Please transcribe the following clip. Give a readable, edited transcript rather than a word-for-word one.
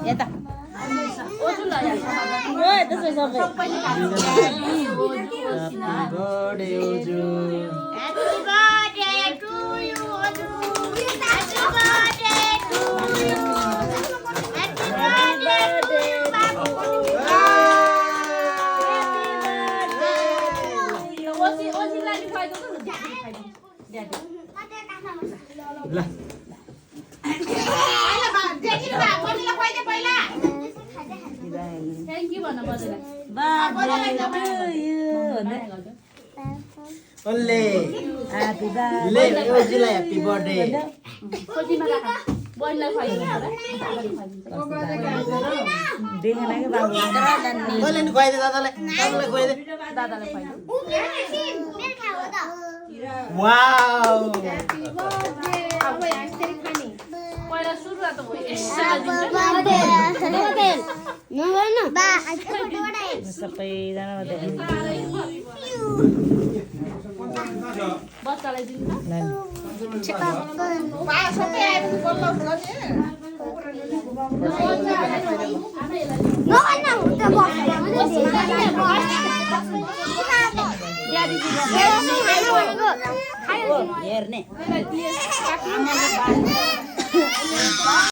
यता त्यसो सबै ल ओले ले ओजीलाई ह्यापी बर्थडे देखेन कि बाबु ओले नि खुवाइदे दादालाई खुवाइदे वाउ सबैजना हेर्ने